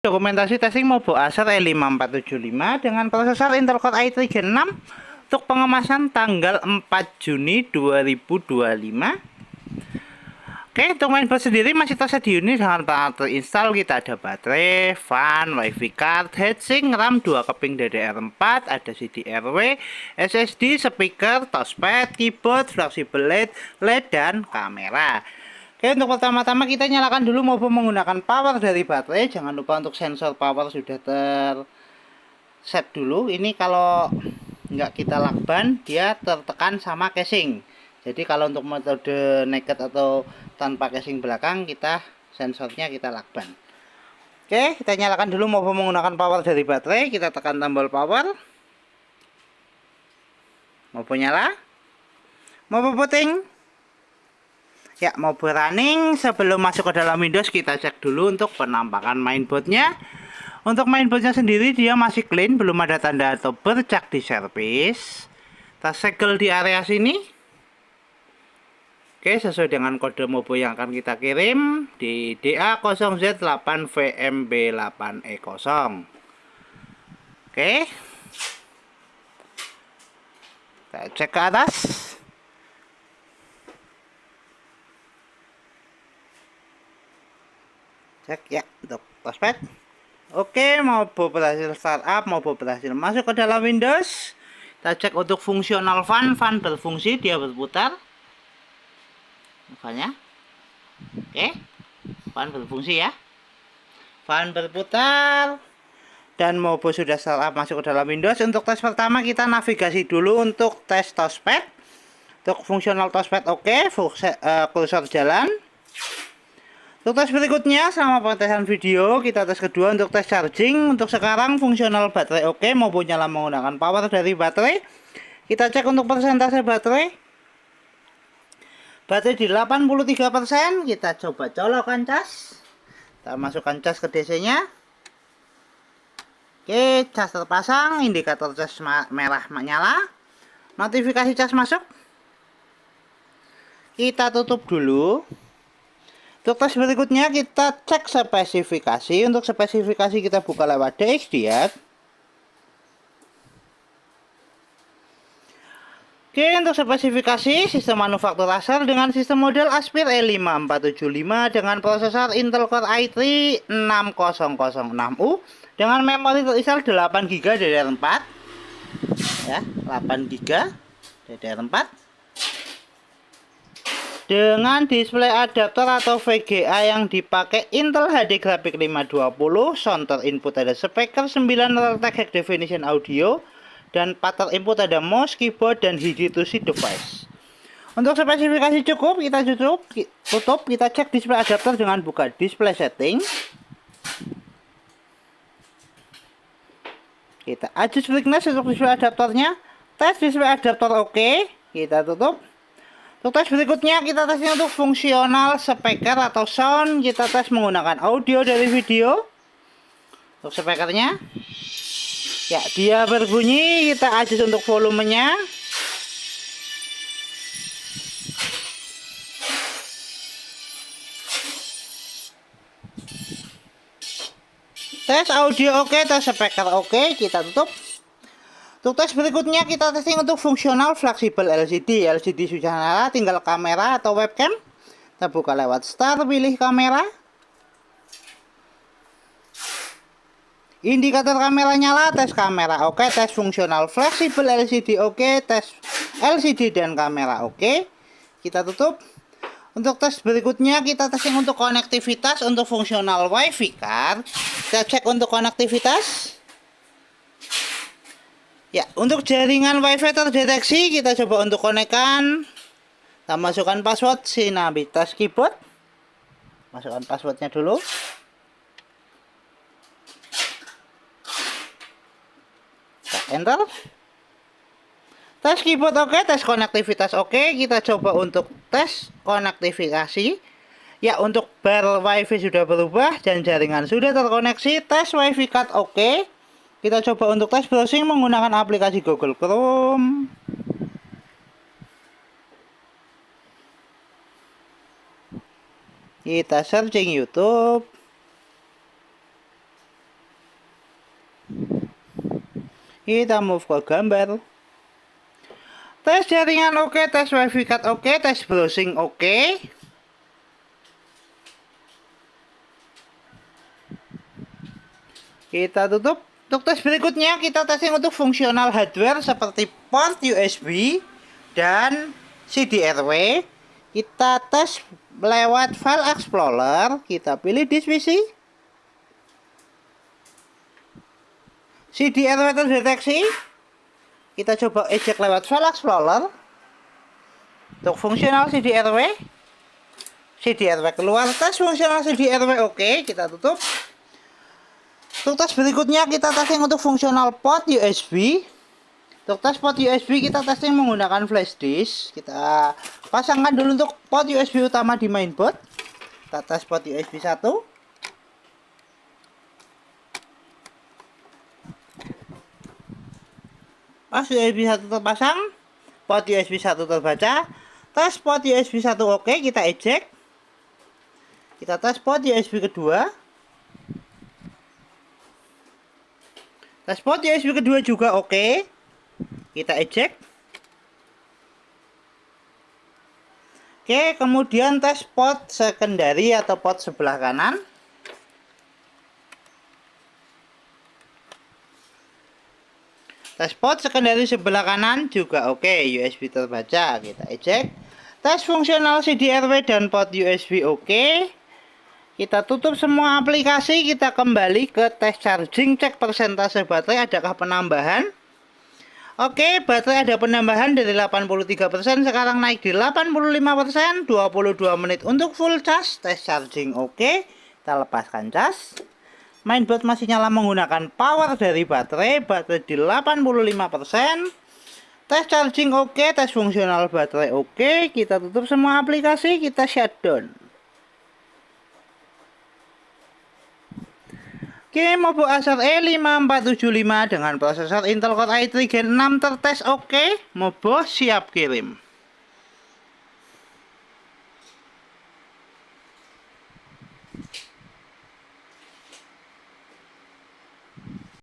Dokumentasi testing Mobo Acer E5475 dengan prosesor Intel Core i3 Gen 6 untuk pengemasan tanggal 4 Juni 2025. Oke, untuk mainboard sendiri masih tersedia dengan peralatan install. Kita ada baterai, fan, wifi card, heatsink, RAM 2 keping DDR4, ada CD-RW, SSD, speaker, touchpad, keyboard, flexible LED, dan kamera. Oke, untuk pertama-tama kita nyalakan dulu Mobo menggunakan power dari baterai. Jangan lupa untuk sensor power sudah terset dulu. Ini kalau nggak kita lakban, dia tertekan sama casing. Jadi kalau untuk metode naked atau tanpa casing belakang, sensornya kita lakban. Oke, kita nyalakan dulu Mobo menggunakan power dari baterai. Kita tekan tombol power. Mobo nyala. Mobo puting. Ya, Mobo running. Sebelum masuk ke dalam Windows, kita cek dulu untuk penampakan mainboardnya. Untuk mainboardnya sendiri dia masih clean, belum ada tanda atau bercak di servis. Kita segel di area sini. Oke, sesuai dengan kode Mobo yang akan kita kirim di DA0Z8VMB8E0. Oke, kita cek ke atas. Cek ya untuk touchpad. Oke, Mobo berhasil startup, Mobo berhasil masuk ke dalam Windows. Kita cek untuk fungsional fan berfungsi, dia berputar. Fannya. Oke, fan berfungsi ya. Fan berputar. Dan Mobo sudah startup masuk ke dalam Windows. Untuk tes pertama kita navigasi dulu untuk tes touchpad. Untuk fungsional touchpad oke, kursor jalan. Untuk tes berikutnya sama pengetesan video, kita tes kedua untuk tes charging. Untuk sekarang fungsional baterai oke, Mobo nyala menggunakan power dari baterai. Kita cek untuk persentase baterai. Baterai di 83%. Kita coba colokkan cas. Kita masukkan cas ke DC-nya. Oke, cas terpasang, indikator cas merah nyala. Notifikasi cas masuk. Kita tutup dulu. Untuk tes berikutnya kita cek spesifikasi. Untuk spesifikasi kita buka lewat DXDiag. Oke, untuk spesifikasi sistem manufaktur Acer dengan sistem model Aspir E5475 dengan prosesor Intel Core i3 6006U dengan memori terisal 8GB DDR4. Ya, 8GB DDR4. Dengan display adaptor atau VGA yang dipakai Intel HD Graphics 520, sound input ada speaker 9 Realtek High Definition Audio, dan 4 input ada mouse, keyboard, dan hiji-to-see device. Untuk spesifikasi cukup, kita tutup, kita cek display adaptor dengan buka display setting. Kita adjust brightness untuk display adaptornya. Tes display adaptor oke, kita tutup. Untuk tes berikutnya kita tesnya untuk fungsional speaker atau sound. Kita tes menggunakan audio dari video. Untuk speakernya, ya dia berbunyi. Kita adjust untuk volumenya. Tes audio oke, tes speaker oke, kita tutup. Untuk tes berikutnya kita testing untuk fungsional fleksibel LCD. LCD sudah nyala, tinggal kamera atau webcam. Kita buka lewat start, pilih kamera. Indikator kamera nyala, tes kamera oke, tes fungsional fleksibel LCD oke, tes LCD dan kamera oke. Kita tutup. Untuk tes berikutnya kita testing untuk konektivitas. Untuk fungsional wifi card, kita cek untuk konektivitas. Ya, untuk jaringan WiFi terdeteksi, kita coba untuk konekkan. Kita masukkan password Sinabitas keyboard. Masukkan passwordnya dulu. Kita enter. Tes keyboard oke, tes konektivitas oke. Kita coba untuk tes konektivitas. Ya, untuk bar WiFi sudah berubah dan jaringan sudah terkoneksi. Tes WiFi card oke. Kita coba untuk tes browsing menggunakan aplikasi Google Chrome. Kita searching YouTube. Kita move ke gambar. Tes jaringan oke, tes wifi card oke, tes browsing oke. Kita tutup. Untuk tes berikutnya kita testing untuk fungsional hardware seperti port USB dan CD-RW. Kita tes lewat file explorer. Kita pilih disk PC. CD-RW terdeteksi. Kita coba eject lewat file explorer. Untuk fungsional CD-RW. CD-RW keluar. Tes fungsional CD-RW oke. Kita tutup. Untuk tes berikutnya kita testing untuk fungsional port USB. Untuk tes port USB kita testing menggunakan flash disk. Kita pasangkan dulu untuk port USB utama di mainboard. Kita tes port USB 1. Pas USB 1 terpasang, port USB 1 terbaca. Tes port USB 1 oke, kita eject. Kita tes port USB kedua. Tes port USB kedua juga oke. Kita eject. Oke, kemudian tes port secondary atau port sebelah kanan. Tes port secondary sebelah kanan juga oke, USB terbaca. Kita eject. Tes fungsional CD-RW dan port USB oke. Kita tutup semua aplikasi, kita kembali ke tes charging, cek persentase baterai adakah penambahan. Oke, baterai ada penambahan dari 83% sekarang naik di 85%, 22 menit untuk full charge. Tes charging oke. Kita lepaskan cas. Mainboard masih nyala menggunakan power dari baterai di 85%. Tes charging oke, tes fungsional baterai oke. Kita tutup semua aplikasi, kita shutdown. Oke, Mobile Acer E5475 dengan prosesor Intel Core i3 Gen 6 tertes oke. Mobo siap kirim.